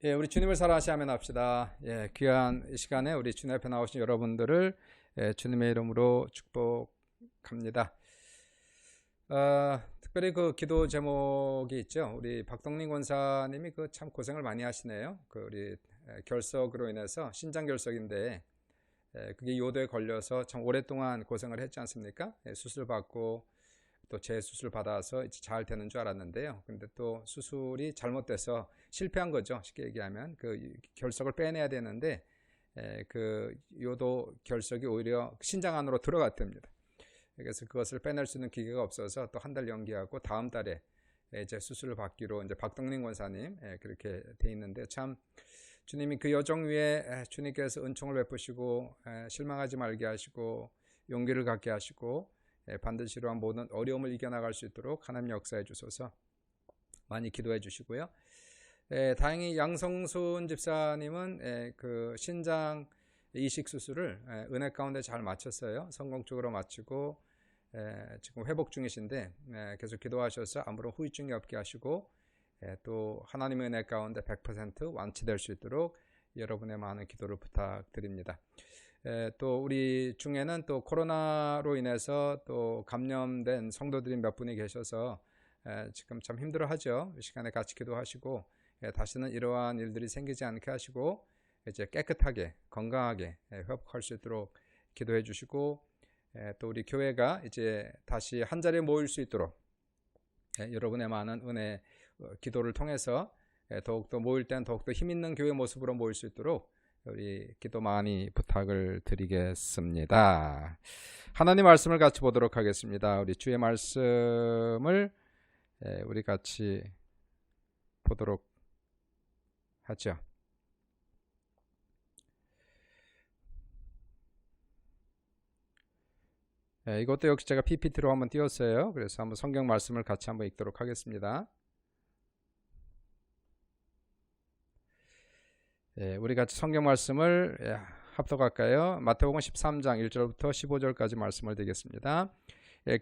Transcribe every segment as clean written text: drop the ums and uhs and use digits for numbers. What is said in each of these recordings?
예, 우리 주님을 사랑하시면 합시다. 예, 귀한 이 시간에 우리 주님 앞에 나오신 여러분들을 주님의 이름으로 축복합니다. 특별히 그 기도 제목이 있죠. 우리 박동린 권사님이 그 참 고생을 많이 하시네요. 그 우리 결석으로 인해서 신장 결석인데 그게 요도에 걸려서 참 오랫동안 고생을 했지 않습니까? 수술 받고 또 재수술 받아서 이제 잘 되는 줄 알았는데요. 근데 또 수술이 잘못돼서 실패한 거죠. 쉽게 얘기하면 그 결석을 빼내야 되는데 그 요도 결석이 오히려 신장 안으로 들어갔답니다. 그래서 그것을 빼낼 수 있는 기계가 없어서 또 한 달 연기하고 다음 달에 이제 수술을 받기로 이제 박동린 권사님 그렇게 돼 있는데 참 주님이 그 여정 위에 주님께서 은총을 베푸시고 실망하지 말게 하시고 용기를 갖게 하시고 반드시 이러한 모든 어려움을 이겨나갈 수 있도록 하나님 역사해 주소서. 많이 기도해 주시고요. 다행히 양성순 집사님은 그 신장 이식 수술을 은혜 가운데 잘 마쳤어요. 성공적으로 마치고 지금 회복 중이신데 계속 기도하셔서 아무런 후유증이 없게 하시고 또 하나님의 은혜 가운데 100% 완치될 수 있도록 여러분의 많은 기도를 부탁드립니다. 또 우리 중에는 또 코로나로 인해서 또 감염된 성도들이 몇 분이 계셔서 지금 참 힘들어하죠. 이 시간에 같이 기도하시고 다시는 이러한 일들이 생기지 않게 하시고 이제 깨끗하게 건강하게 회복할 수 있도록 기도해 주시고 또 우리 교회가 이제 다시 한 자리에 모일 수 있도록 여러분의 많은 은혜 기도를 통해서 더욱더 모일 땐 더욱더 힘있는 교회 모습으로 모일 수 있도록 우리 기도 많이 부탁을 드리겠습니다. 하나님 말씀을 같이 보도록 하겠습니다. 우리 주의 말씀을 우리 같이 보도록 하죠. 이것도 역시 제가 PPT로 한번 띄웠어요. 그래서 한번 성경 말씀을 같이 한번 읽도록 하겠습니다. 우리 같이 성경 말씀을 합독할까요? 마태복음 13장 1절부터 15절까지 말씀을 드리겠습니다.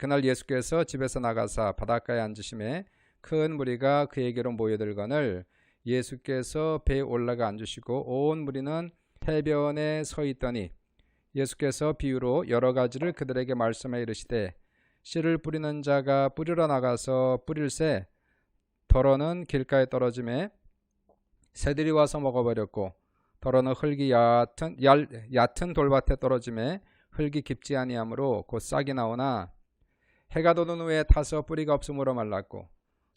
그날 예수께서 집에서 나가사 바닷가에 앉으심에 큰 무리가 그에게로 모여들거늘 예수께서 배에 올라가 앉으시고 온 무리는 해변에 서 있더니 예수께서 비유로 여러 가지를 그들에게 말씀해 이르시되 씨를 뿌리는 자가 뿌리러 나가서 뿌릴새 덜어는 길가에 떨어짐에 새들이 와서 먹어버렸고 더러는 흙이 얕은 돌밭에 떨어짐에 흙이 깊지 아니하므로 곧 싹이 나오나 해가 돋은 후에 타서 뿌리가 없으므로 말랐고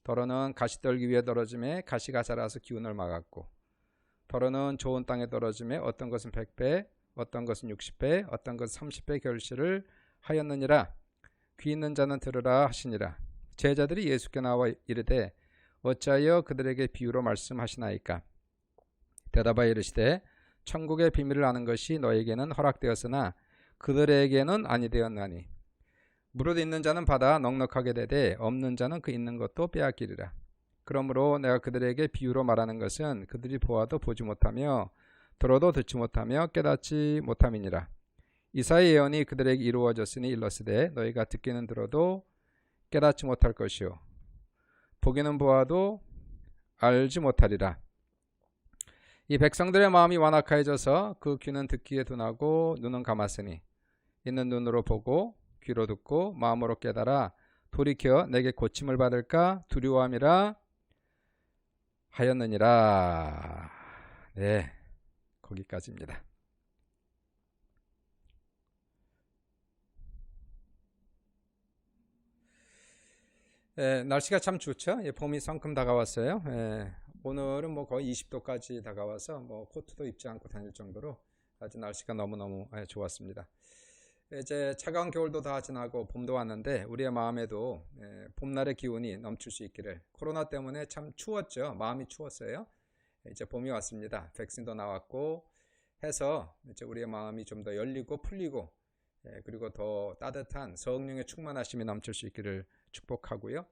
더러는 가시떨기 위에 떨어짐에 가시가 자라서 기운을 막았고 더러는 좋은 땅에 떨어짐에 어떤 것은 100배 어떤 것은 60배 어떤 것은 30배 결실을 하였느니라. 귀 있는 자는 들으라 하시니라. 제자들이 예수께 나와 이르되 어찌하여 그들에게 비유로 말씀하시나이까? 대답하여 이르시되 천국의 비밀을 아는 것이 너에게는 허락되었으나 그들에게는 아니 되었나니 무릇 있는 자는 받아 넉넉하게 되되 없는 자는 그 있는 것도 빼앗기리라. 그러므로 내가 그들에게 비유로 말하는 것은 그들이 보아도 보지 못하며 들어도 듣지 못하며 깨닫지 못함이니라. 이사야의 예언이 그들에게 이루어졌으니 일렀으되 너희가 듣기는 들어도 깨닫지 못할 것이요 보기는 보아도 알지 못하리라. 이 백성들의 마음이 완악해져서 그 귀는 듣기에 둔하고 눈은 감았으니 있는 눈으로 보고 귀로 듣고 마음으로 깨달아 돌이켜 내게 고침을 받을까 두려워함이라 하였느니라. 네, 거기까지입니다. 날씨가 참 좋죠. 봄이 성큼 다가왔어요. 오늘은 뭐 거의 20도까지 다가와서 뭐 코트도 입지 않고 다닐 정도로 아주 날씨가 너무너무 좋았습니다. 이제 차가운 겨울도 다 지나고 봄도 왔는데 우리의 마음에도 봄날의 기운이 넘칠 수 있기를. 코로나 때문에 참 추웠죠. 마음이 추웠어요. 이제 봄이 왔습니다. 백신도 나왔고 해서 이제 우리의 마음이 좀 더 열리고 풀리고 그리고 더 따뜻한 성령의 충만하심이 넘칠 수 있기를 축복하고요.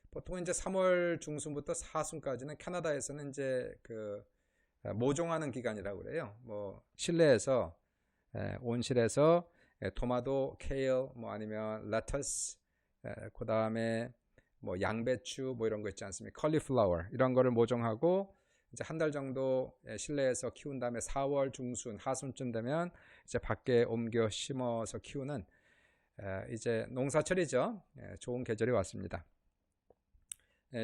보통 이제 3월 중순부터 사순까지는 캐나다에서는 이제 그 모종하는 기간이라고 그래요. 뭐 실내에서 온실에서 토마토, 케일, 뭐 아니면 레터스, 그 다음에 뭐 양배추 뭐 이런 거 있지 않습니까? 컬리플라워 이런 거를 모종하고 이제 한 달 정도 실내에서 키운 다음에 4월 중순 하순쯤 되면 이제 밖에 옮겨 심어서 키우는 이제 농사철이죠. 좋은 계절이 왔습니다.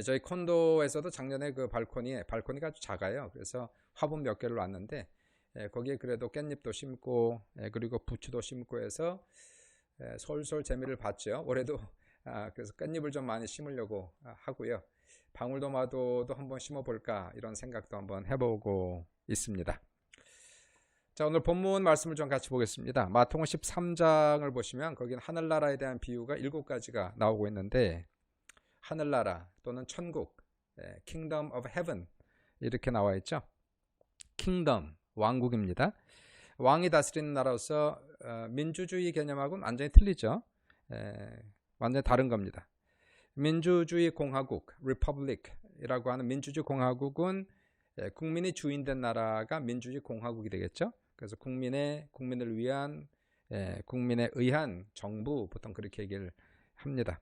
저희 콘도에서도 작년에 그 발코니가 아주 작아요. 그래서 화분 몇 개를 놨는데 거기에 그래도 깻잎도 심고 그리고 부추도 심고 해서 솔솔 재미를 봤죠. 올해도 그래서 깻잎을 좀 많이 심으려고 하고요. 방울토마토도 한번 심어볼까 이런 생각도 한번 해보고 있습니다. 자, 오늘 본문 말씀을 좀 같이 보겠습니다. 마태복음 13장을 보시면 거기는 하늘나라에 대한 비유가 7가지가 나오고 있는데 하늘나라 또는 천국, Kingdom of Heaven 이렇게 나와 있죠. Kingdom, 왕국입니다. 왕이 다스리는 나라로서 민주주의 개념하고는 완전히 틀리죠. 완전히 다른 겁니다. 민주주의 공화국, Republic이라고 하는 민주주의 공화국은 국민이 주인된 나라가 민주주의 공화국이 되겠죠. 그래서 국민을 위한 국민에 의한 정부 보통 그렇게 얘기를 합니다.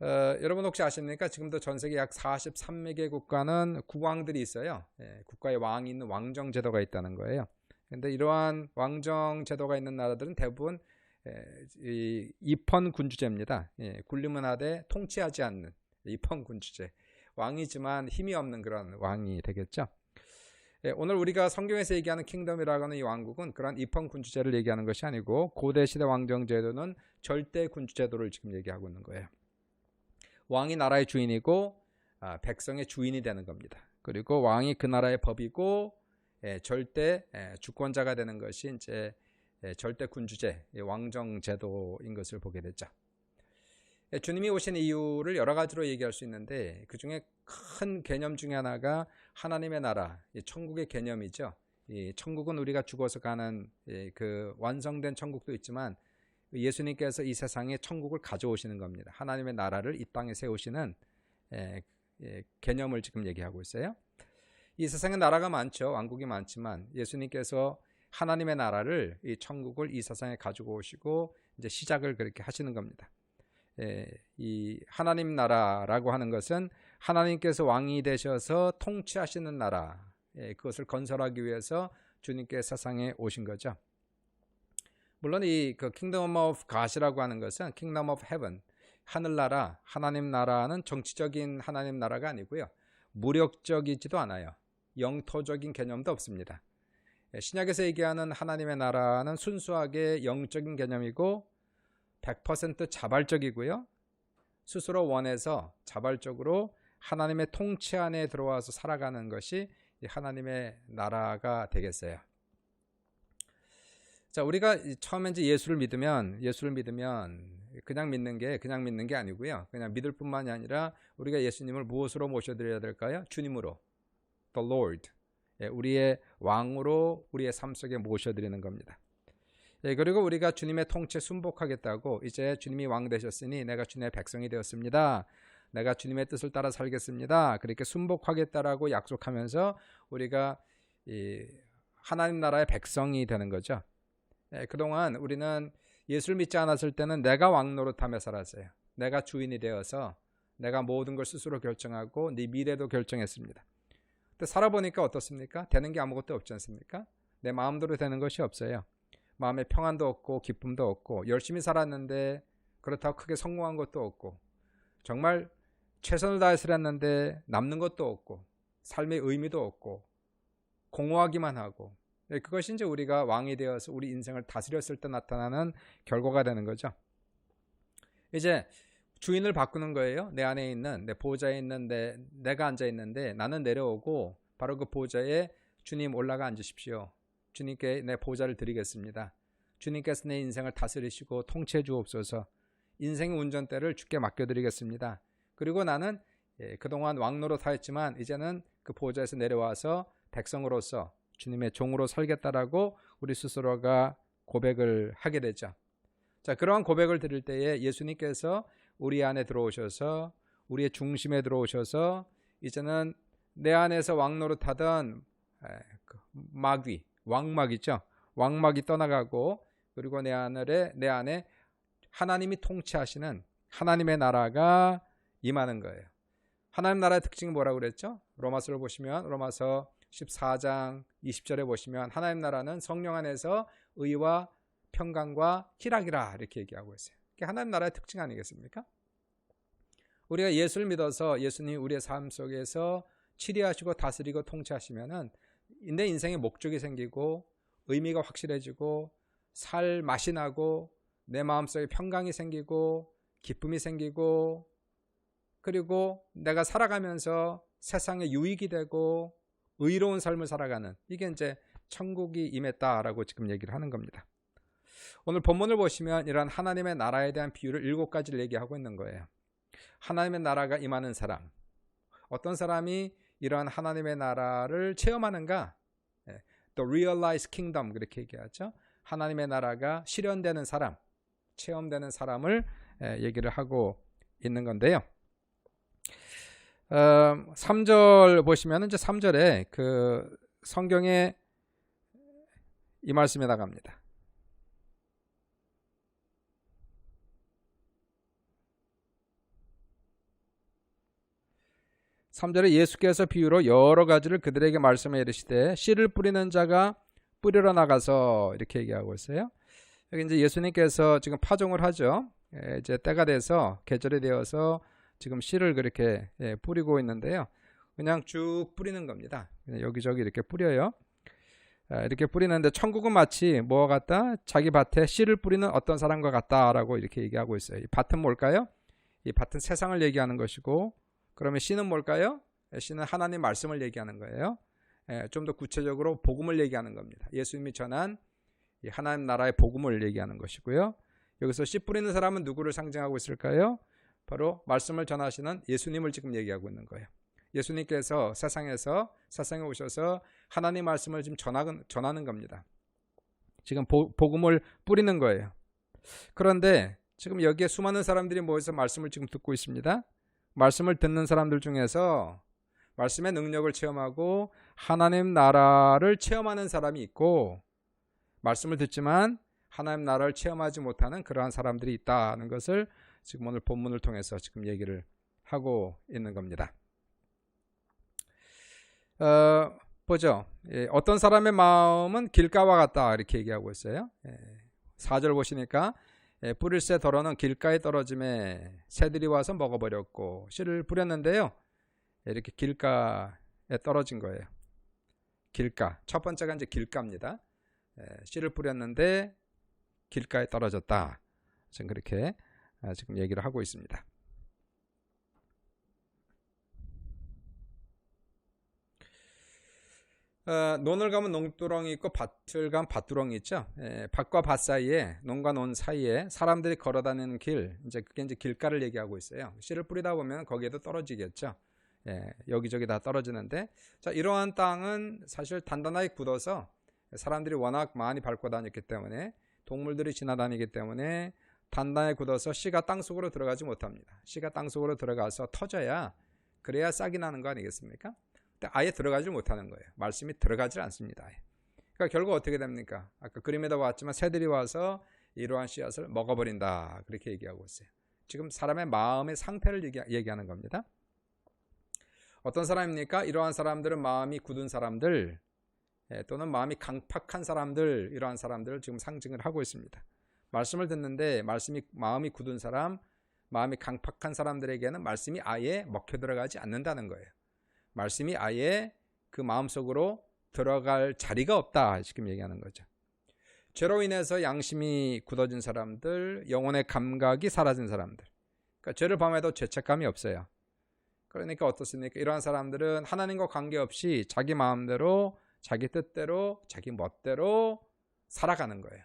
여러분 혹시 아십니까? 지금도 전 세계 약 43개 국가는 국왕들이 있어요. 국가에 왕이 있는 왕정 제도가 있다는 거예요. 그런데 이러한 왕정 제도가 있는 나라들은 대부분 입헌군주제입니다. 군림은 하되 통치하지 않는 입헌군주제. 왕이지만 힘이 없는 그런 왕이 되겠죠. 오늘 우리가 성경에서 얘기하는 킹덤이라고 하는 이 왕국은 그런 입헌군주제를 얘기하는 것이 아니고 고대시대 왕정제도는 절대군주제도를 지금 얘기하고 있는 거예요. 왕이 나라의 주인이고 백성의 주인이 되는 겁니다. 그리고 왕이 그 나라의 법이고 절대 주권자가 되는 것이 이제 절대 군주제, 왕정 제도인 것을 보게 되죠. 주님이 오신 이유를 여러 가지로 얘기할 수 있는데 그 중에 큰 개념 중에 하나가 하나님의 나라, 천국의 개념이죠. 이 천국은 우리가 죽어서 가는 그 완성된 천국도 있지만 예수님께서 이 세상에 천국을 가져오시는 겁니다. 하나님의 나라를 이 땅에 세우시는 개념을 지금 얘기하고 있어요. 이 세상에 나라가 많죠. 왕국이 많지만 예수님께서 하나님의 나라를 이 천국을 이 세상에 가지고 오시고 이제 시작을 그렇게 하시는 겁니다. 이 하나님 나라라고 하는 것은 하나님께서 왕이 되셔서 통치하시는 나라, 그것을 건설하기 위해서 주님께 세상에 오신 거죠. 물론 이 그 Kingdom of God이라고 하는 것은 Kingdom of Heaven, 하늘나라, 하나님 나라는 정치적인 하나님 나라가 아니고요. 무력적이지도 않아요. 영토적인 개념도 없습니다. 신약에서 얘기하는 하나님의 나라는 순수하게 영적인 개념이고 100% 자발적이고요. 스스로 원해서 자발적으로 하나님의 통치 안에 들어와서 살아가는 것이 하나님의 나라가 되겠어요. 자, 우리가 처음에 이제 예수를 믿으면 그냥 믿는 게 아니고요. 그냥 믿을 뿐만이 아니라 우리가 예수님을 무엇으로 모셔드려야 될까요? 주님으로, the Lord, 우리의 왕으로 우리의 삶 속에 모셔드리는 겁니다. 그리고 우리가 주님의 통치에 순복하겠다고 이제 주님이 왕 되셨으니 내가 주님의 백성이 되었습니다. 내가 주님의 뜻을 따라 살겠습니다. 그렇게 순복하겠다라고 약속하면서 우리가 이 하나님 나라의 백성이 되는 거죠. 그동안 우리는 예수를 믿지 않았을 때는 내가 왕 노릇하며 살았어요. 내가 주인이 되어서 내가 모든 걸 스스로 결정하고 네 미래도 결정했습니다. 근데 살아보니까 어떻습니까? 되는 게 아무것도 없지 않습니까? 내 마음대로 되는 것이 없어요. 마음에 평안도 없고 기쁨도 없고 열심히 살았는데 그렇다고 크게 성공한 것도 없고 정말 최선을 다해서 했는데 남는 것도 없고 삶의 의미도 없고 공허하기만 하고 그것이 이제 우리가 왕이 되어서 우리 인생을 다스렸을 때 나타나는 결과가 되는 거죠. 이제 주인을 바꾸는 거예요. 내 안에 있는 내 보좌에 있는 내가 앉아 있는데 나는 내려오고 바로 그 보좌에 주님 올라가 앉으십시오. 주님께 내 보좌를 드리겠습니다. 주님께서 내 인생을 다스리시고 통치해 주옵소서. 인생의 운전대를 주께 맡겨드리겠습니다. 그리고 나는 그동안 왕노릇하였지만 이제는 그 보좌에서 내려와서 백성으로서 주님의 종으로 살겠다라고 우리 스스로가 고백을 하게 되죠. 자, 그러한 고백을 드릴 때에 예수님께서 우리 안에 들어오셔서 우리의 중심에 들어오셔서 이제는 내 안에서 왕노릇하던 마귀, 왕마귀죠. 왕마귀 떠나가고 그리고 내 안에 하나님이 통치하시는 하나님의 나라가 임하는 거예요. 하나님 나라의 특징이 뭐라고 그랬죠? 로마서를 보시면 로마서 14장 20절에 보시면 하나님 나라는 성령 안에서 의와 평강과 희락이라 이렇게 얘기하고 있어요. 그게 하나님 나라의 특징 아니겠습니까? 우리가 예수를 믿어서 예수님이 우리의 삶 속에서 치리하시고 다스리고 통치하시면은 내 인생에 목적이 생기고 의미가 확실해지고 살 맛이 나고 내 마음속에 평강이 생기고 기쁨이 생기고 그리고 내가 살아가면서 세상에 유익이 되고 의로운 삶을 살아가는 이게 이제 천국이 임했다라고 지금 얘기를 하는 겁니다. 오늘 본문을 보시면 이런 하나님의 나라에 대한 비유를 7가지를 얘기하고 있는 거예요. 하나님의 나라가 임하는 사람, 어떤 사람이 이러한 하나님의 나라를 체험하는가? The realized kingdom 그렇게 얘기하죠. 하나님의 나라가 실현되는 사람, 체험되는 사람을 얘기를 하고 있는 건데요. 3절 보시면 이제 3절에 그 성경에 이 말씀이 나갑니다. 3절에 예수께서 비유로 여러 가지를 그들에게 말씀해 이르시되 씨를 뿌리는 자가 뿌리러 나가서 이렇게 얘기하고 있어요. 여기 이제 예수님께서 지금 파종을 하죠. 이제 때가 돼서 계절이 되어서 지금 씨를 그렇게 뿌리고 있는데요. 그냥 쭉 뿌리는 겁니다. 여기저기 이렇게 뿌려요. 이렇게 뿌리는데 천국은 마치 뭐와 같다? 자기 밭에 씨를 뿌리는 어떤 사람과 같다라고 이렇게 얘기하고 있어요. 이 밭은 뭘까요? 이 밭은 세상을 얘기하는 것이고 그러면 씨는 뭘까요? 씨는 하나님 말씀을 얘기하는 거예요. 좀 더 구체적으로 복음을 얘기하는 겁니다. 예수님이 전한 이 하나님 나라의 복음을 얘기하는 것이고요. 여기서 씨 뿌리는 사람은 누구를 상징하고 있을까요? 바로 말씀을 전하시는 예수님을 지금 얘기하고 있는 거예요. 예수님께서 세상에 오셔서 하나님 말씀을 지금 전하는 겁니다. 지금 복음을 뿌리는 거예요. 그런데 지금 여기에 수많은 사람들이 모여서 말씀을 지금 듣고 있습니다. 말씀을 듣는 사람들 중에서 말씀의 능력을 체험하고 하나님 나라를 체험하는 사람이 있고 말씀을 듣지만 하나님 나라를 체험하지 못하는 그러한 사람들이 있다는 것을 지금 오늘 본문을 통해서 지금 얘기를 하고 있는 겁니다. 보죠. 어떤 사람의 마음은 길가와 같다 이렇게 얘기하고 있어요. 4절 보시니까 뿌릴새 덜어는 길가에 떨어짐에 새들이 와서 먹어버렸고 씨를 뿌렸는데요. 이렇게 길가에 떨어진 거예요. 길가. 첫 번째가 이제 길가입니다. 씨를 뿌렸는데 길가에 떨어졌다. 지금 그렇게 지금 얘기를 하고 있습니다. 논을 가면 농두렁이 있고 밭을 가면 밭두렁이 있죠. 밭과 밭 사이에 논과 논 사이에 사람들이 걸어다니는 길, 이제 그게 이제 길가를 얘기하고 있어요. 씨를 뿌리다 보면 거기에도 떨어지겠죠. 여기저기 다 떨어지는데, 자 이러한 땅은 사실 단단하게 굳어서 사람들이 워낙 많이 밟고 다녔기 때문에 동물들이 지나다니기 때문에 단단하게 굳어서 씨가 땅 속으로 들어가지 못합니다. 씨가 땅 속으로 들어가서 터져야 그래야 싹이 나는 거 아니겠습니까? 아예 들어가질 못하는 거예요. 말씀이 들어가질 않습니다. 그러니까 결국 어떻게 됩니까? 아까 그림에도 봤지만 새들이 와서 이러한 씨앗을 먹어버린다 그렇게 얘기하고 있어요. 지금 사람의 마음의 상태를 얘기하는 겁니다. 어떤 사람입니까? 이러한 사람들은 마음이 굳은 사람들 또는 마음이 강팍한 사람들, 이러한 사람들을 지금 상징을 하고 있습니다. 말씀을 듣는데 마음이 굳은 사람, 마음이 강팍한 사람들에게는 말씀이 아예 먹혀 들어가지 않는다는 거예요. 말씀이 아예 그 마음속으로 들어갈 자리가 없다 지금 얘기하는 거죠. 죄로 인해서 양심이 굳어진 사람들, 영혼의 감각이 사라진 사람들, 그러니까 죄를 범해도 죄책감이 없어요. 그러니까 어떻습니까? 이러한 사람들은 하나님과 관계없이 자기 마음대로, 자기 뜻대로, 자기 멋대로 살아가는 거예요.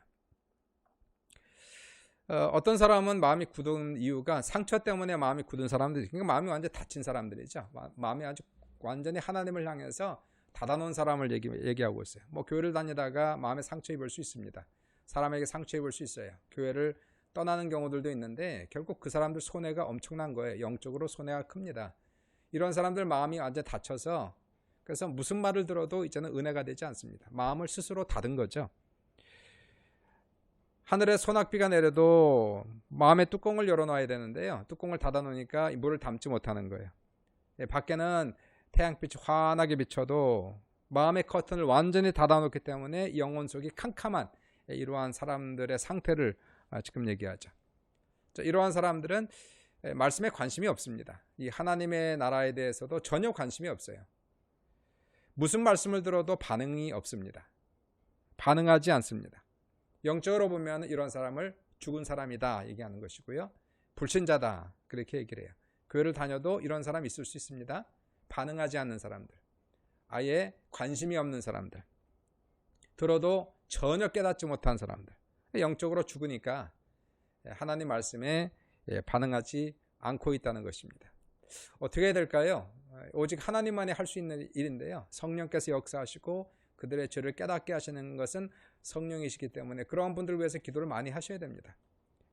어떤 사람은 마음이 굳은 이유가 상처 때문에 마음이 굳은 사람들이, 그러니까 마음이 완전히 다친 사람들이죠. 마음이 아주 완전히 하나님을 향해서 닫아놓은 사람을 얘기하고 있어요. 뭐 교회를 다니다가 마음에 상처 입을 수 있습니다. 사람에게 상처 입을 수 있어요. 교회를 떠나는 경우들도 있는데 결국 그 사람들 손해가 엄청난 거예요. 영적으로 손해가 큽니다. 이런 사람들 마음이 완전히 다쳐서 그래서 무슨 말을 들어도 이제는 은혜가 되지 않습니다. 마음을 스스로 닫은 거죠. 하늘에 소낙비가 내려도 마음의 뚜껑을 열어놔야 되는데요. 뚜껑을 닫아놓으니까 물을 담지 못하는 거예요. 밖에는 태양빛이 환하게 비춰도 마음의 커튼을 완전히 닫아놓기 때문에 영혼 속이 캄캄한 이러한 사람들의 상태를 지금 얘기하죠. 이러한 사람들은 말씀에 관심이 없습니다. 이 하나님의 나라에 대해서도 전혀 관심이 없어요. 무슨 말씀을 들어도 반응이 없습니다. 반응하지 않습니다. 영적으로 보면 이런 사람을 죽은 사람이다 얘기하는 것이고요. 불신자다 그렇게 얘기를 해요. 교회를 다녀도 이런 사람이 있을 수 있습니다. 반응하지 않는 사람들, 아예 관심이 없는 사람들, 들어도 전혀 깨닫지 못한 사람들, 영적으로 죽으니까 하나님 말씀에 반응하지 않고 있다는 것입니다. 어떻게 해야 될까요? 오직 하나님만이 할 수 있는 일인데요. 성령께서 역사하시고 그들의 죄를 깨닫게 하시는 것은 성령이시기 때문에 그러한 분들을 위해서 기도를 많이 하셔야 됩니다.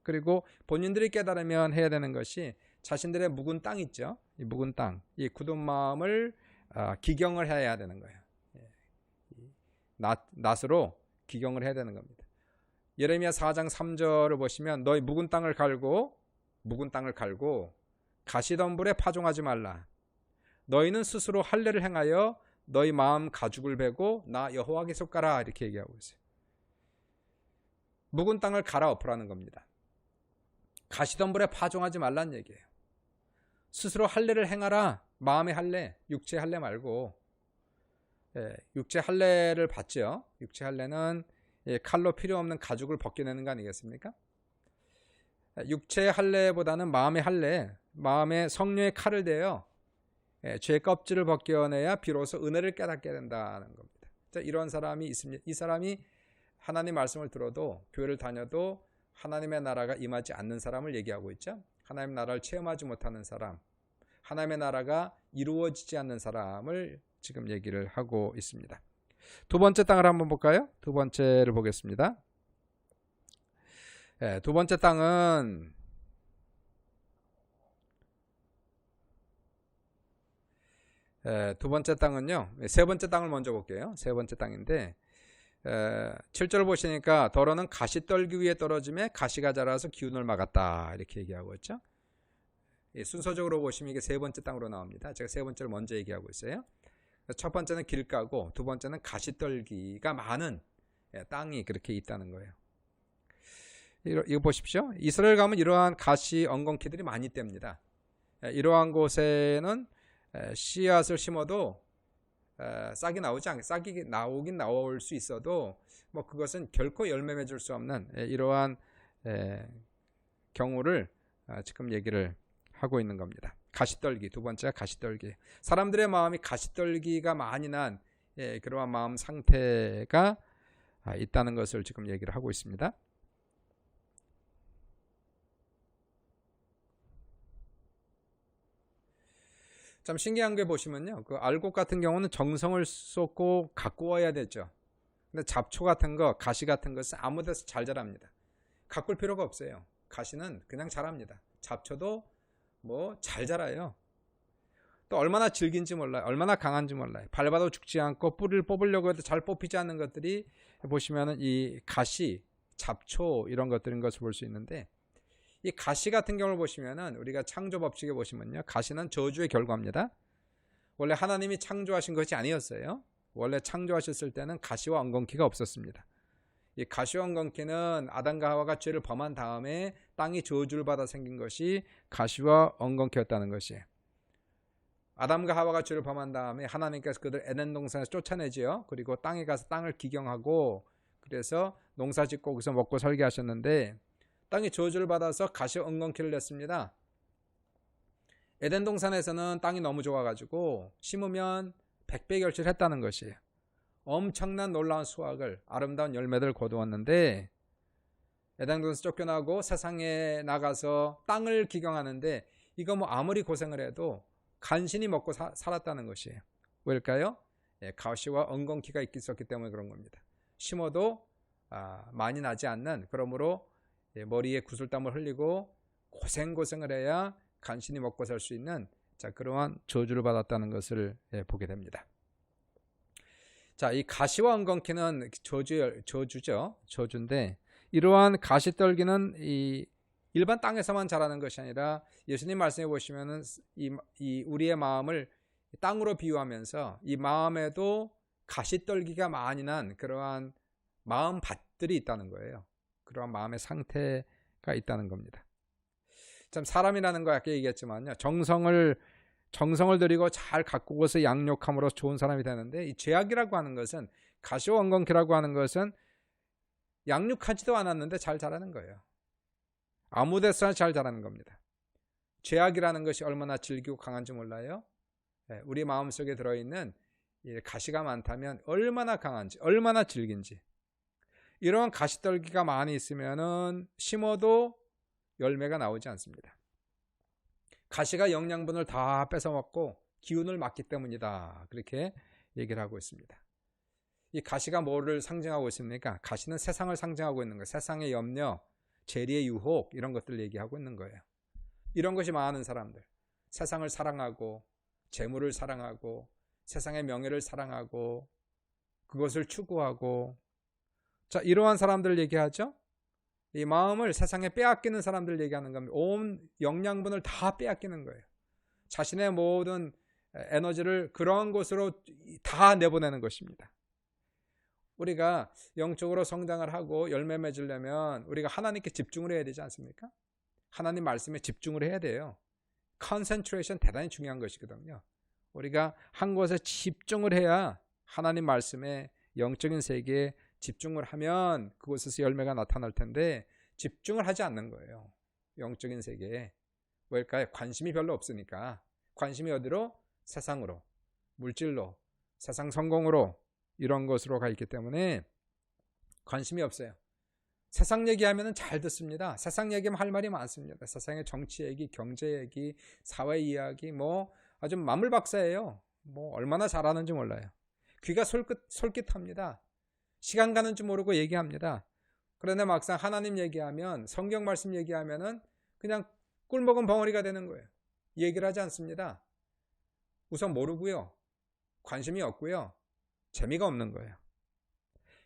그리고 본인들이 깨달으면 해야 되는 것이 자신들의 묵은 땅 있죠. 이 묵은 땅, 이 굳은 마음을 기경을 해야 되는 거예요. 낫으로 기경을 해야 되는 겁니다. 예레미야 4장 3절을 보시면 너희 묵은 땅을 갈고 가시덤불에 파종하지 말라. 너희는 스스로 할례를 행하여 너희 마음 가죽을 베고 나 여호와께 속가라 이렇게 얘기하고 있어요. 묵은 땅을 갈아엎으라는 겁니다. 가시덤불에 파종하지 말란 얘기예요. 스스로 할례를 행하라. 마음의 할례, 육체 할례 말고 육체 할례를 받죠. 육체 할례는 칼로 필요 없는 가죽을 벗겨내는 거 아니겠습니까? 육체 할례보다는 마음의 할례, 마음의 성령의 칼을 대어 죄 껍질을 벗겨내야 비로소 은혜를 깨닫게 된다는 겁니다. 이런 사람이 있습니다. 이 사람이 하나님 말씀을 들어도 교회를 다녀도 하나님의 나라가 임하지 않는 사람을 얘기하고 있죠. 하나님의 나라를 체험하지 못하는 사람, 하나님의 나라가 이루어지지 않는 사람을 지금 얘기를 하고 있습니다. 두 번째 땅을 한번 볼까요? 두 번째를 보겠습니다. 두 번째 땅은 세 번째 땅을 먼저 볼게요. 세 번째 땅인데 7절을 보시니까 더러는 가시떨기 위에 떨어짐에 가시가 자라서 기운을 막았다 이렇게 얘기하고 있죠. 순서적으로 보시면 이게 세 번째 땅으로 나옵니다. 제가 세 번째를 먼저 얘기하고 있어요. 첫 번째는 길가고 두 번째는 가시떨기가 많은 땅이 그렇게 있다는 거예요. 이거 보십시오. 이스라엘 가면 이러한 가시 엉겅퀴들이 많이 뗍니다. 이러한 곳에는 씨앗을 심어도 싹이 나오긴 나올 수 있어도 뭐 그것은 결코 열매 맺을 수 없는 이러한 경우를 지금 얘기를 하고 있는 겁니다. 가시떨기, 두 번째가 가시떨기. 사람들의 마음이 가시떨기가 많이 난 그러한 마음 상태가 있다는 것을 지금 얘기를 하고 있습니다. 참 신기한 게 보시면요. 그 알곡 같은 경우는 정성을 쏟고 가꾸어야 되죠. 근데 잡초 같은 거, 가시 같은 것은 아무 데서 잘 자랍니다. 가꿀 필요가 없어요. 가시는 그냥 자랍니다. 잡초도 뭐 잘 자라요. 또 얼마나 질긴지 몰라요. 얼마나 강한지 몰라요. 밟아도 죽지 않고 뿌리를 뽑으려고 해도 잘 뽑히지 않는 것들이 보시면은 이 가시, 잡초 이런 것들인 것을 볼 수 있는데 이 가시 같은 경우를 보시면은 우리가 창조 법칙에 보시면요. 가시는 저주의 결과입니다. 원래 하나님이 창조하신 것이 아니었어요. 원래 창조하셨을 때는 가시와 엉겅퀴가 없었습니다. 이 가시와 엉겅퀴는 아담과 하와가 죄를 범한 다음에 땅이 저주를 받아 생긴 것이 가시와 엉겅퀴였다는 것이에요. 아담과 하와가 죄를 범한 다음에 하나님께서 그들 에덴 동산에서 쫓아내지요. 그리고 땅에 가서 땅을 기경하고 그래서 농사 짓고 거기서 먹고 살게 하셨는데 땅이 저주를 받아서 가시와 엉겅퀴를 냈습니다. 에덴 동산에서는 땅이 너무 좋아가지고 심으면 100배 결실했다는 것이에요. 엄청난 놀라운 수확을 아름다운 열매들을 거두었는데 에덴 동산에서 쫓겨나고 세상에 나가서 땅을 기경하는데 이거 뭐 아무리 고생을 해도 간신히 먹고 살았다는 것이에요. 왜일까요? 가시와 엉겅퀴가 있었기 때문에 그런 겁니다. 심어도 많이 나지 않는, 그러므로 머리에 구슬땀을 흘리고 고생을 해야 간신히 먹고 살 수 있는 그러한 저주를 받았다는 것을 보게 됩니다. 자, 이 가시와 엉겅퀴는 저주죠. 저주인데 이러한 가시떨기는 이 일반 땅에서만 자라는 것이 아니라 예수님 말씀해 보시면은 이 우리의 마음을 땅으로 비유하면서 이 마음에도 가시떨기가 많이 난 그러한 마음 밭들이 있다는 거예요. 그러한 마음의 상태가 있다는 겁니다. 참 사람이라는 거 아까 얘기했지만요. 정성을 들이고 잘 가꾸고서 양육함으로 좋은 사람이 되는데, 이 죄악이라고 하는 것은, 가시원건키라고 하는 것은 양육하지도 않았는데 잘 자라는 거예요. 아무 데서나 잘 자라는 겁니다. 죄악이라는 것이 얼마나 질기고 강한지 몰라요? 우리 마음속에 들어있는 가시가 많다면 얼마나 강한지, 얼마나 질긴지. 이런 가시떨기가 많이 있으면은 심어도 열매가 나오지 않습니다. 가시가 영양분을 다 뺏어먹고 기운을 막기 때문이다. 그렇게 얘기를 하고 있습니다. 이 가시가 뭐를 상징하고 있습니까? 가시는 세상을 상징하고 있는 거예요. 세상의 염려, 재리의 유혹, 이런 것들을 얘기하고 있는 거예요. 이런 것이 많은 사람들, 세상을 사랑하고 재물을 사랑하고 세상의 명예를 사랑하고 그것을 추구하고, 자, 이러한 사람들을 얘기하죠. 이 마음을 세상에 빼앗기는 사람들 얘기하는 겁니다. 온 영양분을 다 빼앗기는 거예요. 자신의 모든 에너지를 그런 곳으로 다 내보내는 것입니다. 우리가 영적으로 성장을 하고 열매 맺으려면 우리가 하나님께 집중을 해야 되지 않습니까? 하나님 말씀에 집중을 해야 돼요. 컨센트레이션 대단히 중요한 것이거든요. 우리가 한 곳에 집중을 해야 하나님 말씀에, 영적인 세계에 집중을 하면 그곳에서 열매가 나타날 텐데, 집중을 하지 않는 거예요. 영적인 세계에. 왜일까요? 관심이 별로 없으니까. 관심이 어디로? 세상으로, 물질로, 세상 성공으로, 이런 것으로 가 있기 때문에 관심이 없어요. 세상 얘기하면 잘 듣습니다. 세상 얘기하면 할 말이 많습니다. 세상의 정치 얘기, 경제 얘기, 사회 이야기, 아주 만물박사예요. 얼마나 잘하는지 몰라요. 귀가 솔깃합니다. 시간 가는 줄 모르고 얘기합니다. 그런데 막상 하나님 얘기하면, 성경 말씀 얘기하면은 그냥 꿀먹은 벙어리가 되는 거예요. 얘기를 하지 않습니다. 우선 모르고요, 관심이 없고요, 재미가 없는 거예요.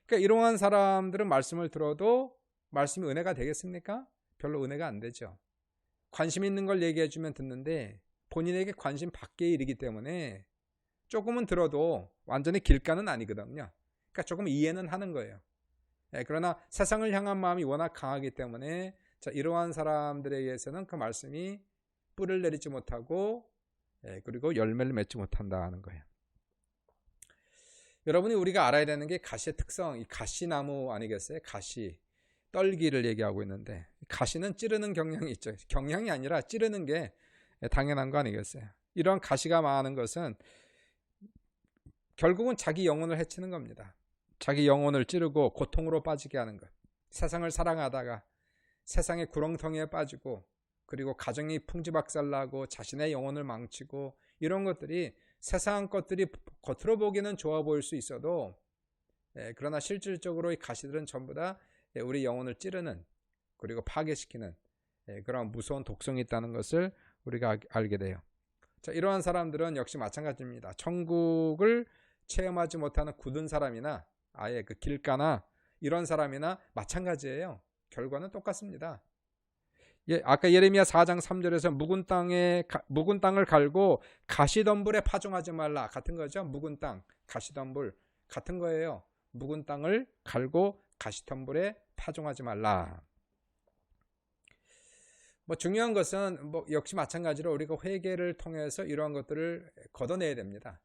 그러니까 이러한 사람들은 말씀을 들어도 말씀이 은혜가 되겠습니까? 별로 은혜가 안 되죠. 관심 있는 걸 얘기해 주면 듣는데 본인에게 관심 밖의 일이기 때문에 조금은 들어도 완전히 길가는 아니거든요. 그러니까 조금 이해는 하는 거예요. 그러나 세상을 향한 마음이 워낙 강하기 때문에, 자, 이러한 사람들에게서는 그 말씀이 뿌리를 내리지 못하고, 그리고 열매를 맺지 못한다는 거예요. 여러분이 우리가 알아야 되는 게 가시의 특성, 이 가시나무 아니겠어요? 가시, 떨기를 얘기하고 있는데, 가시는 찌르는 경향이 있죠. 경향이 아니라 찌르는 게 당연한 거 아니겠어요? 이런 가시가 많은 것은 결국은 자기 영혼을 해치는 겁니다. 자기 영혼을 찌르고 고통으로 빠지게 하는 것. 세상을 사랑하다가 세상의 구렁텅이에 빠지고, 그리고 가정이 풍지박살나고 자신의 영혼을 망치고, 이런 것들이 세상 것들이 겉으로 보기는 좋아 보일 수 있어도, 그러나 실질적으로 이 가시들은 전부 다 우리 영혼을 찌르는, 그리고 파괴시키는 그런 무서운 독성이 있다는 것을 우리가 알게 돼요. 자, 이러한 사람들은 역시 마찬가지입니다. 천국을 체험하지 못하는 굳은 사람이나 아예 그 길가나 이런 사람이나 마찬가지예요. 결과는 똑같습니다. 아까 예레미야 4장 3절에서 묵은 땅을 갈고 가시덤불에 파종하지 말라, 같은 거죠. 묵은 땅, 가시덤불 같은 거예요. 묵은 땅을 갈고 가시덤불에 파종하지 말라. 중요한 것은 역시 마찬가지로 우리가 회개를 통해서 이러한 것들을 걷어내야 됩니다.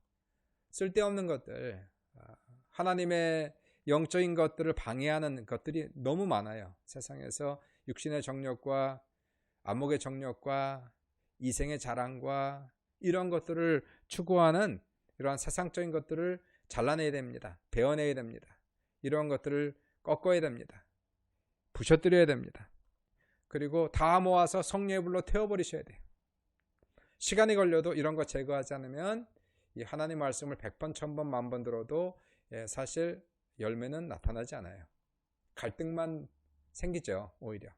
쓸데없는 것들, 하나님의 영적인 것들을 방해하는 것들이 너무 많아요. 세상에서 육신의 정욕과 안목의 정욕과 이생의 자랑과 이런 것들을 추구하는 이러한 세상적인 것들을 잘라내야 됩니다. 베어내야 됩니다. 이러한 것들을 꺾어야 됩니다. 부셔뜨려야 됩니다. 그리고 다 모아서 성령의 불로 태워버리셔야 돼요. 시간이 걸려도 이런 거 제거하지 않으면 이 하나님 말씀을 100번, 1000번, 10,000번 들어도 사실 열매는 나타나지 않아요. 갈등만 생기죠. 오히려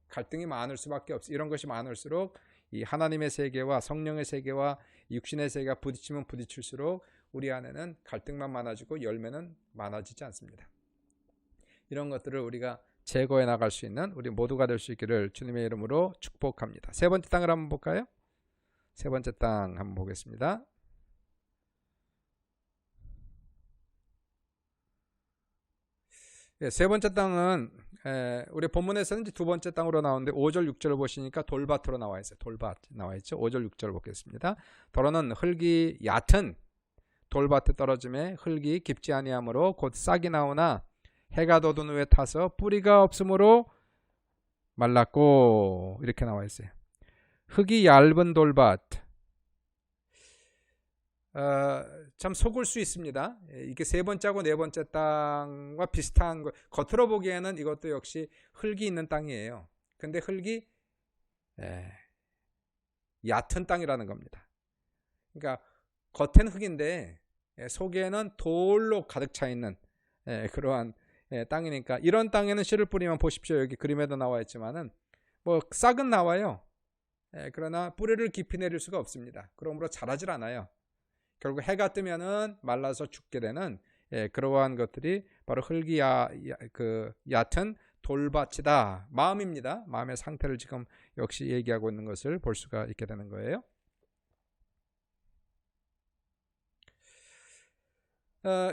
갈등이 많을 수밖에 없어요. 이런 것이 많을수록 이 하나님의 세계와 성령의 세계와 육신의 세계가 부딪히면 부딪힐수록 우리 안에는 갈등만 많아지고 열매는 많아지지 않습니다. 이런 것들을 우리가 제거해 나갈 수 있는 우리 모두가 될 수 있기를 주님의 이름으로 축복합니다. 세 번째 땅을 한번 볼까요? 세 번째 땅 한번 보겠습니다. 예, 세 번째 땅은 우리 본문에서는 이제 두 번째 땅으로 나오는데 5절 6절 보시니까 돌밭으로 나와 있어요. 돌밭 나와 있죠. 5절 6절 보겠습니다. 더러는 흙이 얕은 돌밭에 떨어짐에 흙이 깊지 아니하므로 곧 싹이 나오나 해가 돋은 후에 타서 뿌리가 없으므로 말랐고, 이렇게 나와 있어요. 흙이 얇은 돌밭, 참 속을 수 있습니다. 이게 세 번째하고 네 번째 땅과 비슷한 거, 겉으로 보기에는 이것도 역시 흙이 있는 땅이에요. 근데 흙이 얕은 땅이라는 겁니다. 그러니까 겉에는 흙인데 속에는 돌로 가득 차 있는 그러한 땅이니까, 이런 땅에는 씨를 뿌리면, 보십시오, 여기 그림에도 나와 있지만은 뭐 싹은 나와요. 그러나 뿌리를 깊이 내릴 수가 없습니다. 그러므로 자라질 않아요. 결국 해가 뜨면은 말라서 죽게 되는 그러한 것들이 바로 흙이 얕은 돌밭이다. 마음입니다. 마음의 상태를 지금 역시 얘기하고 있는 것을 볼 수가 있게 되는 거예요.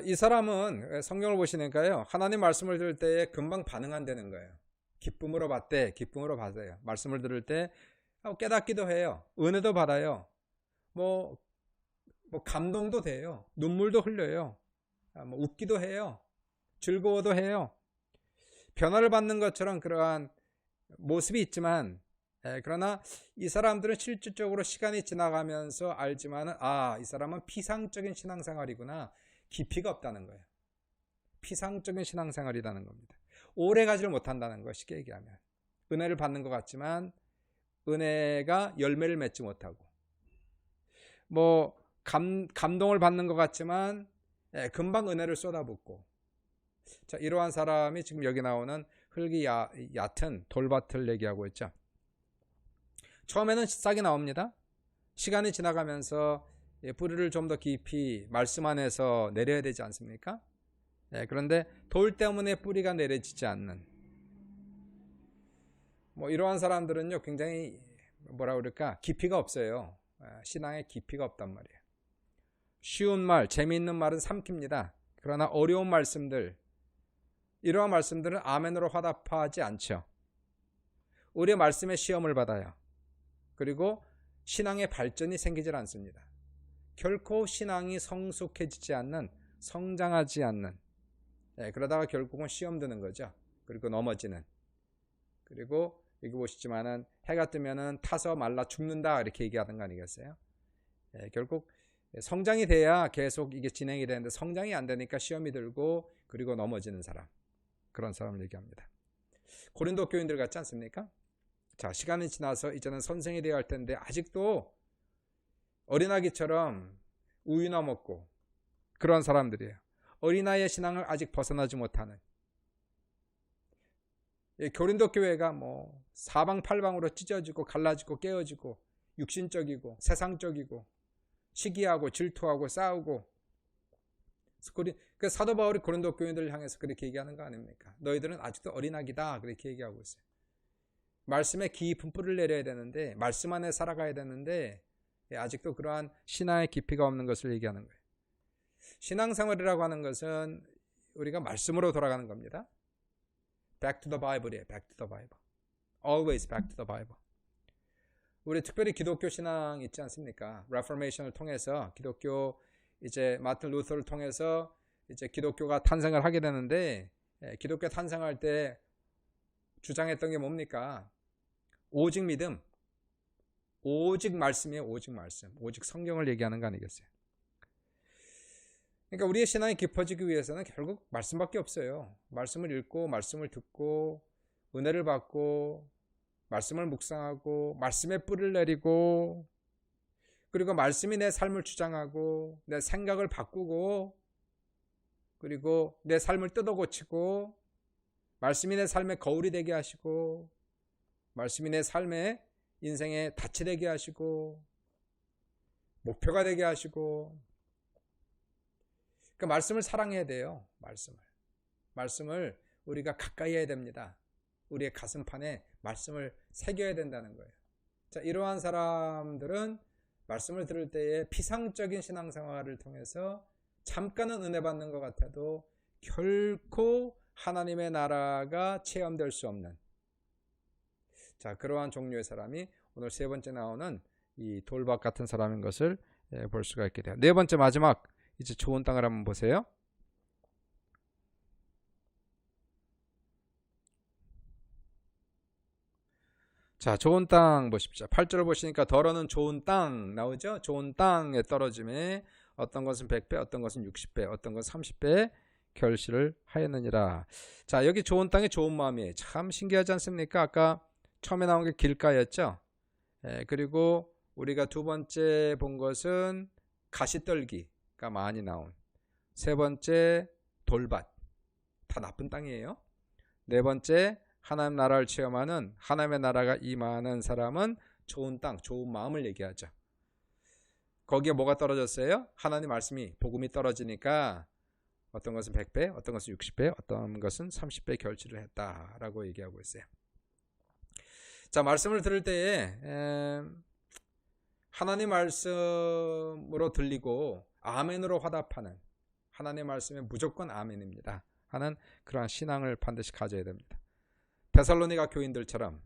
이 사람은 성경을 보시니까요, 하나님 말씀을 들을 때에 금방 반응한다는 거예요. 기쁨으로 받되, 기쁨으로 받아요. 말씀을 들을 때 깨닫기도 해요. 은혜도 받아요. 뭐 감동도 돼요. 눈물도 흘려요. 뭐 웃기도 해요. 즐거워도 해요. 변화를 받는 것처럼 그러한 모습이 있지만, 그러나 이 사람들은 실질적으로 시간이 지나가면서 알지만은, 이 사람은 피상적인 신앙생활이구나. 깊이가 없다는 거예요. 피상적인 신앙생활이라는 겁니다. 오래 가지를 못한다는 거예요. 쉽게 얘기하면. 은혜를 받는 것 같지만 은혜가 열매를 맺지 못하고, 뭐 감동을 받는 것 같지만 금방 은혜를 쏟아붓고, 자, 이러한 사람이 지금 여기 나오는 흙이 얕은 돌밭을 얘기하고 있죠. 처음에는 싹이 나옵니다. 시간이 지나가면서 뿌리를 좀 더 깊이 말씀 안에서 내려야 되지 않습니까? 그런데 돌 때문에 뿌리가 내려지지 않는, 뭐 이러한 사람들은요, 굉장히 뭐라 그럴까, 깊이가 없어요. 신앙에 깊이가 없단 말이에요. 쉬운 말, 재미있는 말은 삼킵니다. 그러나 어려운 말씀들, 이러한 말씀들은 아멘으로 화답하지 않죠. 우리의 말씀에 시험을 받아요. 그리고 신앙의 발전이 생기질 않습니다. 결코 신앙이 성숙해지지 않는, 성장하지 않는, 그러다가 결국은 시험 드는 거죠. 그리고 넘어지는. 그리고 여기 보시지만은 해가 뜨면은 타서 말라 죽는다, 이렇게 얘기하던 거 아니겠어요? 결국 성장이 돼야 계속 이게 진행이 되는데, 성장이 안 되니까 시험이 들고 그리고 넘어지는 사람, 그런 사람을 얘기합니다. 고린도 교인들 같지 않습니까? 자, 시간이 지나서 이제는 선생이 되어야 할 텐데 아직도 어린아기처럼 우유나 먹고 그런 사람들이에요. 어린아이의 신앙을 아직 벗어나지 못하는. 고린도 교회가 뭐 사방팔방으로 찢어지고 갈라지고 깨어지고 육신적이고 세상적이고 시기하고 질투하고 싸우고, 그 사도 바울이 고린도 교인들을 향해서 그렇게 얘기하는 거 아닙니까? 너희들은 아직도 어린아기다, 그렇게 얘기하고 있어요. 말씀에 깊은 뿌리를 내려야 되는데, 말씀 안에 살아가야 되는데 아직도 그러한 신앙의 깊이가 없는 것을 얘기하는 거예요. 신앙생활이라고 하는 것은 우리가 말씀으로 돌아가는 겁니다. Back to the Bible이에요. Back to the Bible. Always back to the Bible. 우리 특별히 기독교 신앙 있지 않습니까? 레포메이션을 통해서, 기독교 이제 마틴 루터를 통해서 이제 기독교가 탄생을 하게 되는데, 기독교 탄생할 때 주장했던 게 뭡니까? 오직 믿음, 오직 말씀이에요. 오직 말씀, 오직 성경을 얘기하는 거 아니겠어요? 그러니까 우리의 신앙이 깊어지기 위해서는 결국 말씀밖에 없어요. 말씀을 읽고 말씀을 듣고 은혜를 받고 말씀을 묵상하고 말씀에 뿌리를 내리고, 그리고 말씀이 내 삶을 주장하고 내 생각을 바꾸고, 그리고 내 삶을 뜯어 고치고, 말씀이 내 삶의 거울이 되게 하시고, 말씀이 내 삶의 인생의 닻이 되게 하시고, 목표가 되게 하시고. 그 말씀을 사랑해야 돼요. 말씀을 우리가 가까이 해야 됩니다. 우리의 가슴판에 말씀을 새겨야 된다는 거예요. 자, 이러한 사람들은 말씀을 들을 때에 피상적인 신앙생활을 통해서 잠깐은 은혜 받는 것 같아도 결코 하나님의 나라가 체험될 수 없는, 자, 그러한 종류의 사람이 오늘 세 번째 나오는 이 돌박 같은 사람인 것을 볼 수가 있게 돼요. 네 번째 마지막, 이제 좋은 땅을 한번 보세요. 자, 좋은 땅 보십시오. 8절을 보시니까 더러는 좋은 땅 나오죠. 좋은 땅에 떨어짐에 어떤 것은 100배, 어떤 것은 60배, 어떤 것은 30배 결실을 하였느니라. 자, 여기 좋은 땅에 좋은 마음이 참 신기하지 않습니까? 아까 처음에 나온 게 길가였죠. 그리고 우리가 두 번째 본 것은 가시떨기가 많이 나온, 세 번째 돌밭, 다 나쁜 땅이에요. 네 번째 하나님 나라를 체험하는, 하나님의 나라가 임하는 사람은 좋은 땅, 좋은 마음을 얘기하죠. 거기에 뭐가 떨어졌어요? 하나님 말씀이, 복음이 떨어지니까 어떤 것은 100배, 어떤 것은 60배, 어떤 것은 30배 결실을 했다라고 얘기하고 있어요. 자, 말씀을 들을 때에 하나님 말씀으로 들리고 아멘으로 화답하는, 하나님 말씀에 무조건 아멘입니다 하는 그러한 신앙을 반드시 가져야 됩니다. 데살로니가 교인들처럼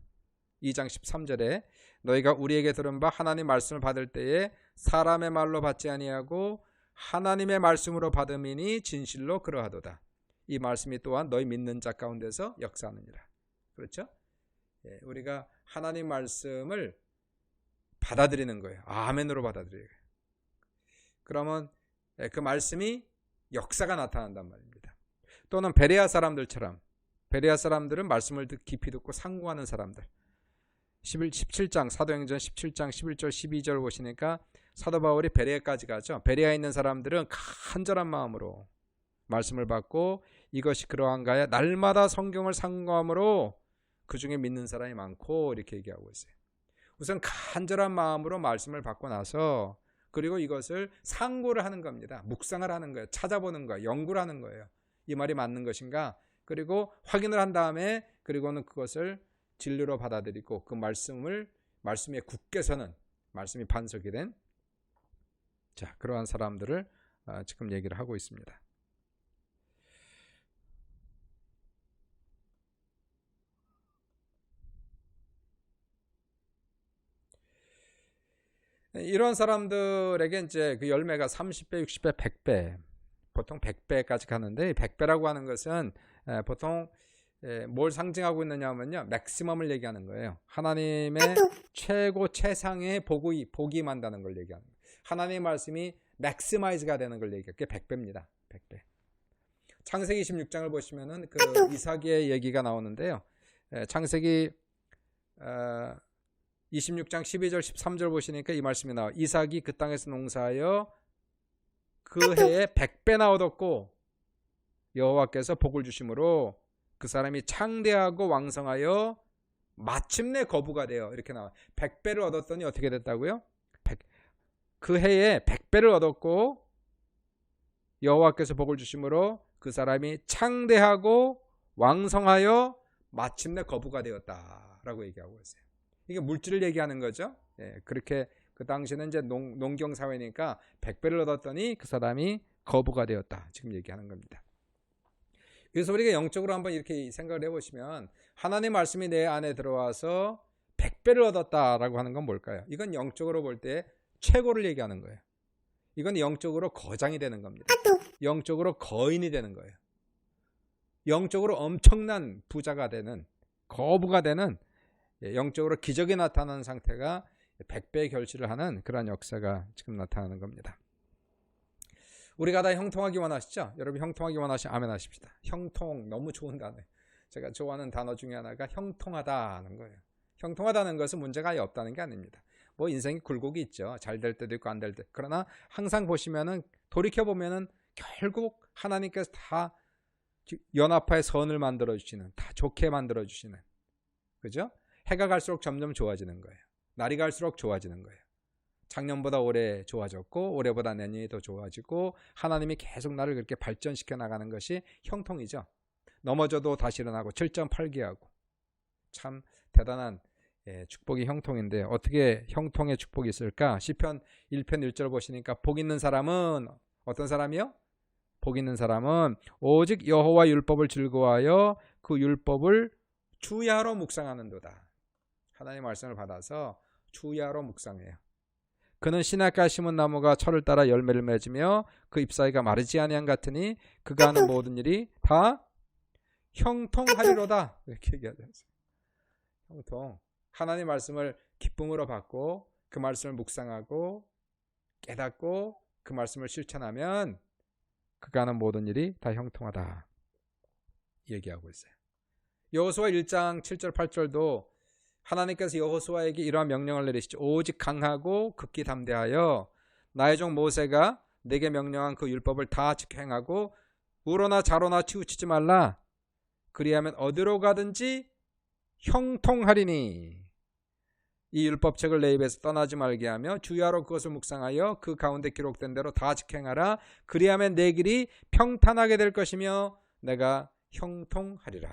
2장 13절에 너희가 우리에게 들은 바 하나님 말씀을 받을 때에 사람의 말로 받지 아니하고 하나님의 말씀으로 받음이니 진실로 그러하도다. 이 말씀이 또한 너희 믿는 자 가운데서 역사하느니라. 그렇죠? 우리가 하나님 말씀을 받아들이는 거예요. 아멘으로 받아들여요. 그러면 그 말씀이 역사가 나타난단 말입니다. 또는 베레아 사람들처럼, 베레아 사람들은 말씀을 깊이 듣고 상고하는 사람들. 17장 사도행전 17장 11절 12절 보시니까 사도 바울이 베레아까지 가죠. 베레아에 있는 사람들은 간절한 마음으로 말씀을 받고 이것이 그러한가요? 날마다 성경을 상고함으로 그 중에 믿는 사람이 많고, 이렇게 얘기하고 있어요. 우선 간절한 마음으로 말씀을 받고 나서 그리고 이것을 상고를 하는 겁니다. 묵상을 하는 거예요. 찾아보는 거예요. 연구를 하는 거예요. 이 말이 맞는 것인가? 그리고 확인을 한 다음에 그리고는 그것을 진리로 받아들이고 그 말씀에 굳게 서는, 말씀이 반석이 된, 자, 그러한 사람들을 지금 얘기를 하고 있습니다. 이런 사람들에게 이제 그 열매가 30배, 60배, 100배, 보통 100배까지 가는데, 100배라고 하는 것은 보통 뭘 상징하고 있느냐 하면요, 맥시멈을 얘기하는 거예요. 하나님의 최고 최상의 복이 임한다는 걸 얘기하는 거예요. 하나님의 말씀이 맥시마이즈가 되는 걸 얘기해요. 그게 100배입니다. 100배. 창세기 26장을 보시면은 그 이삭의 얘기가 나오는데요. 창세기 26장 12절 13절 보시니까 이 말씀이 나와요. 이삭이 그 땅에서 농사하여 그 해에 100배나 얻었고 여호와께서 복을 주심으로 그 사람이 창대하고 왕성하여 마침내 거부가 되어, 이렇게 나와요. 100배를 얻었더니 어떻게 됐다고요? 그 해에 100배를 얻었고 여호와께서 복을 주심으로 그 사람이 창대하고 왕성하여 마침내 거부가 되었다라고 얘기하고 있어요. 이게 물질을 얘기하는 거죠. 그렇게 그 당시에는 이제 농경 사회니까 100배를 얻었더니 그 사람이 거부가 되었다, 지금 얘기하는 겁니다. 그래서 우리가 영적으로 한번 이렇게 생각을 해보시면 하나님의 말씀이 내 안에 들어와서 100배를 얻었다라고 하는 건 뭘까요? 이건 영적으로 볼 때 최고를 얘기하는 거예요. 이건 영적으로 거장이 되는 겁니다. 영적으로 거인이 되는 거예요. 영적으로 엄청난 부자가 되는, 거부가 되는, 영적으로 기적이 나타나는 상태가 100배의 결실을 하는 그러한 역사가 지금 나타나는 겁니다. 우리가 다 형통하기 원하시죠? 여러분 형통하기 원하시면 아멘 하십시다. 형통 너무 좋은 단어예요. 제가 좋아하는 단어 중에 하나가 형통하다는 거예요. 형통하다는 것은 문제가 아예 없다는 게 아닙니다. 뭐 인생이 굴곡이 있죠. 잘 될 때도 있고 안 될 때. 그러나 항상 보시면은, 돌이켜보면은 결국 하나님께서 다 연합하여 선을 만들어주시는, 다 좋게 만들어주시는, 그죠? 해가 갈수록 점점 좋아지는 거예요. 날이 갈수록 좋아지는 거예요. 작년보다 올해 좋아졌고 올해보다 내년이 더 좋아지고 하나님이 계속 나를 그렇게 발전시켜 나가는 것이 형통이죠. 넘어져도 다시 일어나고 7.8기 하고, 참 대단한 축복이 형통인데 어떻게 형통의 축복이 있을까? 시편 1편 1절 보시니까 복 있는 사람은 어떤 사람이요? 복 있는 사람은 오직 여호와 율법을 즐거워하여 그 율법을 주야로 묵상하는도다. 하나님의 말씀을 받아서 주야로 묵상해요. 그는 시냇가에 심은 나무가 철을 따라 열매를 맺으며 그 잎사귀가 마르지 아니한 같으니 그가 하는 모든 일이 다 형통하리로다. 이렇게 얘기하죠. 형통. 하나님의 말씀을 기쁨으로 받고 그 말씀을 묵상하고 깨닫고 그 말씀을 실천하면 그가 하는 모든 일이 다 형통하다 얘기하고 있어요. 여호수아 1장 7절 8절도 하나님께서 여호수아에게 이러한 명령을 내리시죠. 오직 강하고 극히 담대하여 나의 종 모세가 내게 명령한 그 율법을 다 지켜 행하고 우로나 좌로나 치우치지 말라. 그리하면 어디로 가든지 형통하리니. 이 율법책을 내 입에서 떠나지 말게 하며 주야로 그것을 묵상하여 그 가운데 기록된 대로 다 지켜 행하라. 그리하면 내 길이 평탄하게 될 것이며 내가 형통하리라.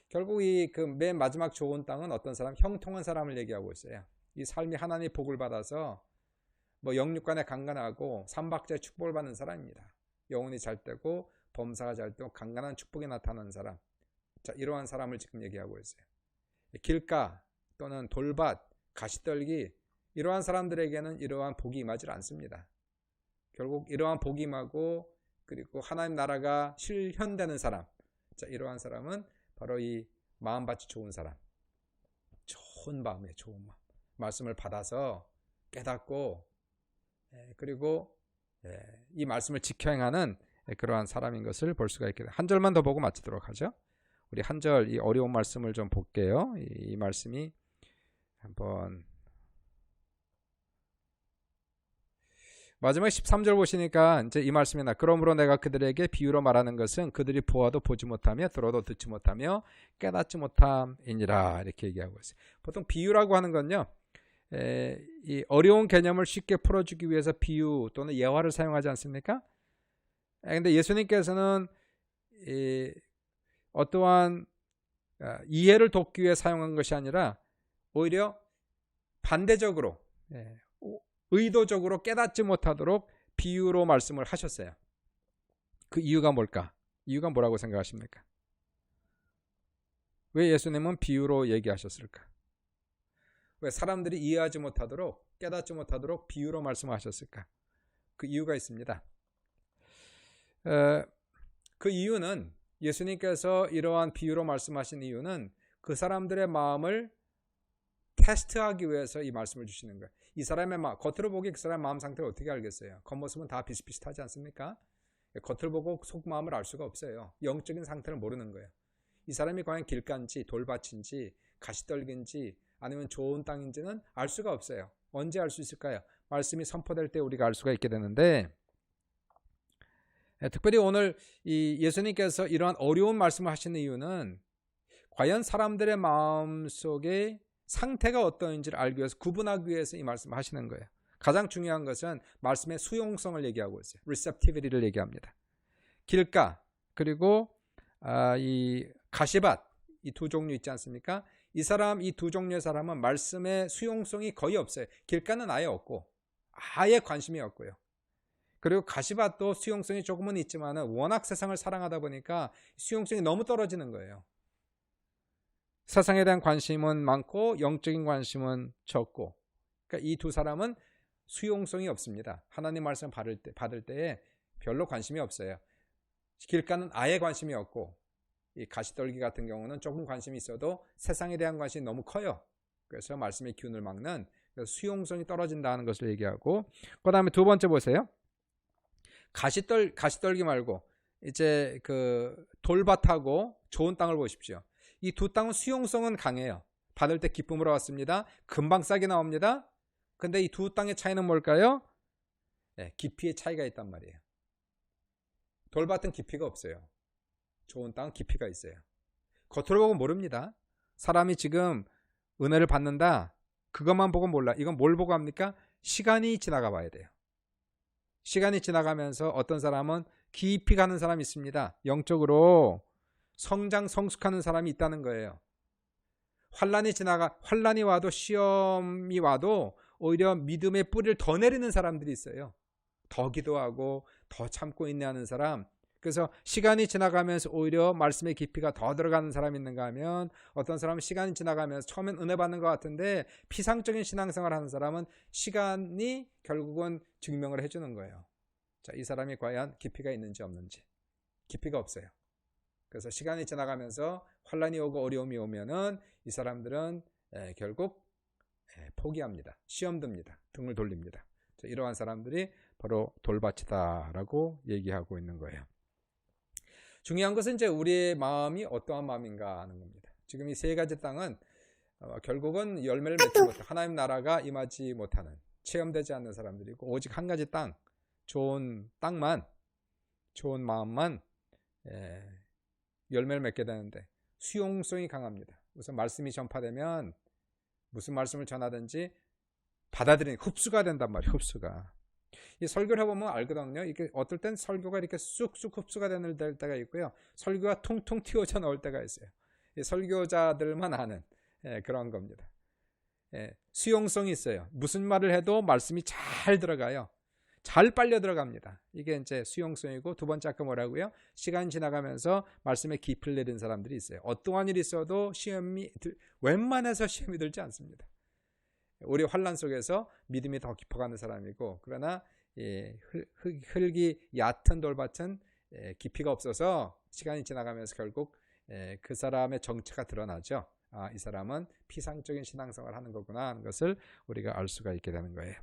결국 이 그 맨 마지막 좋은 땅은 어떤 사람? 형통한 사람을 얘기하고 있어요. 이 삶이 하나님의 복을 받아서 뭐 영육간에 강건하고 삼박자의 축복을 받는 사람입니다. 영혼이 잘 되고 범사가 잘 되고 강건한 축복이 나타나는 사람. 자, 이러한 사람을 지금 얘기하고 있어요. 길가 또는 돌밭, 가시떨기 이러한 사람들에게는 이러한 복이 임하지 않습니다. 결국 이러한 복이 임하고 그리고 하나님 나라가 실현되는 사람. 자, 이러한 사람은 바로 이 마음밭이 좋은 사람. 좋은 마음이에요. 좋은 마음. 말씀을 받아서 깨닫고 그리고 이 말씀을 지켜 행하는 그러한 사람인 것을 볼 수가 있겠다. 한 절만 더 보고 마치도록 하죠. 우리 한 절 이 어려운 말씀을 좀 볼게요. 이 말씀이 한번 마지막 13절 보시니까 이제 이 말씀이 나. 그러므로 내가 그들에게 비유로 말하는 것은 그들이 보아도 보지 못하며 들어도 듣지 못하며 깨닫지 못함이니라. 이렇게 얘기하고 있어요. 보통 비유라고 하는 건요. 이 어려운 개념을 쉽게 풀어주기 위해서 비유 또는 예화를 사용하지 않습니까? 근데 예수님께서는 어떠한 이해를 돕기 위해 사용한 것이 아니라 오히려 반대적으로 의도적으로 깨닫지 못하도록 비유로 말씀을 하셨어요. 그 이유가 뭘까? 이유가 뭐라고 생각하십니까? 왜 예수님은 비유로 얘기하셨을까? 왜 사람들이 이해하지 못하도록 깨닫지 못하도록 비유로 말씀하셨을까? 그 이유가 있습니다. 그 이유는 예수님께서 이러한 비유로 말씀하신 이유는 그 사람들의 마음을 테스트하기 위해서 이 말씀을 주시는 거예요. 이 사람의 마음, 겉으로 보기 그 사람의 마음 상태를 어떻게 알겠어요? 겉모습은 다 비슷비슷하지 않습니까? 겉을 보고 속마음을 알 수가 없어요. 영적인 상태를 모르는 거예요. 이 사람이 과연 길가인지 돌밭인지 가시떨기인지 아니면 좋은 땅인지는 알 수가 없어요. 언제 알 수 있을까요? 말씀이 선포될 때 우리가 알 수가 있게 되는데 특별히 오늘 이 예수님께서 이러한 어려운 말씀을 하시는 이유는 과연 사람들의 마음속에 상태가 어떠한지를 알기 위해서 구분하기 위해서 이 말씀을 하시는 거예요. 가장 중요한 것은 말씀의 수용성을 얘기하고 있어요. receptivity를 얘기합니다. 길가 그리고 이 가시밭 이 두 종류 있지 않습니까? 이 두 종류의 사람은 말씀의 수용성이 거의 없어요. 길가는 아예 없고 아예 관심이 없고요. 그리고 가시밭도 수용성이 조금은 있지만 워낙 세상을 사랑하다 보니까 수용성이 너무 떨어지는 거예요. 세상에 대한 관심은 많고 영적인 관심은 적고 그러니까 이 두 사람은 수용성이 없습니다. 하나님 말씀 받을 때에 별로 관심이 없어요. 길가는 아예 관심이 없고 이 가시떨기 같은 경우는 조금 관심이 있어도 세상에 대한 관심이 너무 커요. 그래서 말씀의 기운을 막는 수용성이 떨어진다는 것을 얘기하고 그 다음에 두 번째 보세요. 가시떨기 말고 이제 그 돌밭하고 좋은 땅을 보십시오. 이 두 땅은 수용성은 강해요. 받을 때 기쁨으로 왔습니다. 금방 싹이 나옵니다. 근데 이 두 땅의 차이는 뭘까요? 깊이의 차이가 있단 말이에요. 돌밭은 깊이가 없어요. 좋은 땅은 깊이가 있어요. 겉으로 보고 모릅니다. 사람이 지금 은혜를 받는다. 그것만 보고 몰라. 이건 뭘 보고 합니까? 시간이 지나가 봐야 돼요. 시간이 지나가면서 어떤 사람은 깊이 가는 사람이 있습니다. 영적으로 성숙하는 사람이 있다는 거예요. 환란이 와도 시험이 와도 오히려 믿음의 뿌리를 더 내리는 사람들이 있어요. 더 기도하고 더 참고 인내하는 사람, 그래서 시간이 지나가면서 오히려 말씀의 깊이가 더 들어가는 사람이 있는가 하면, 어떤 사람은 시간이 지나가면서 처음엔 은혜 받는 것 같은데 피상적인 신앙생활을 하는 사람은 시간이 결국은 증명을 해주는 거예요. 자, 이 사람이 과연 깊이가 있는지 없는지. 깊이가 없어요. 그래서 시간이 지나가면서 환란이 오고 어려움이 오면은 이 사람들은 결국 포기합니다. 시험 듭니다. 등을 돌립니다. 자, 이러한 사람들이 바로 돌밭이다라고 얘기하고 있는 거예요. 중요한 것은 이제 우리의 마음이 어떠한 마음인가 하는 겁니다. 지금 이 세 가지 땅은 결국은 열매를 맺지 못하는, 하나님 나라가 임하지 못하는, 체험되지 않는 사람들이고, 오직 한 가지 땅, 좋은 땅만, 좋은 마음만 열매를 맺게 되는데 수용성이 강합니다. 우선 말씀이 전파되면 무슨 말씀을 전하든지 받아들이는, 흡수가 된단 말이에요. 흡수가. 이 설교를 해보면 알거든요. 이게 어떨 땐 설교가 이렇게 쑥쑥 흡수가 되는 때가 있고요. 설교가 퉁퉁 튀어져 나올 때가 있어요. 이 설교자들만 아는 그런 겁니다. 수용성이 있어요. 무슨 말을 해도 말씀이 잘 들어가요. 잘 빨려 들어갑니다. 이게 이제 수용성이고, 두 번째 아까 뭐라고요? 시간 지나가면서 말씀에 깊이를 내린 사람들이 있어요. 어떠한 일이 있어도 웬만해서 시험이 들지 않습니다. 우리 환란 속에서 믿음이 더 깊어가는 사람이고, 그러나 흙이 얕은 돌밭은 깊이가 없어서 시간이 지나가면서 결국 그 사람의 정체가 드러나죠. 아, 이 사람은 피상적인 신앙생활을 하는 거구나 하는 것을 우리가 알 수가 있게 되는 거예요.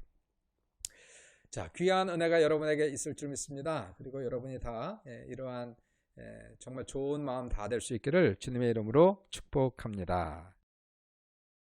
자, 귀한 은혜가 여러분에게 있을 줄 믿습니다. 그리고 여러분이 다 이러한 정말 좋은 마음 다 될 수 있기를 주님의 이름으로 축복합니다.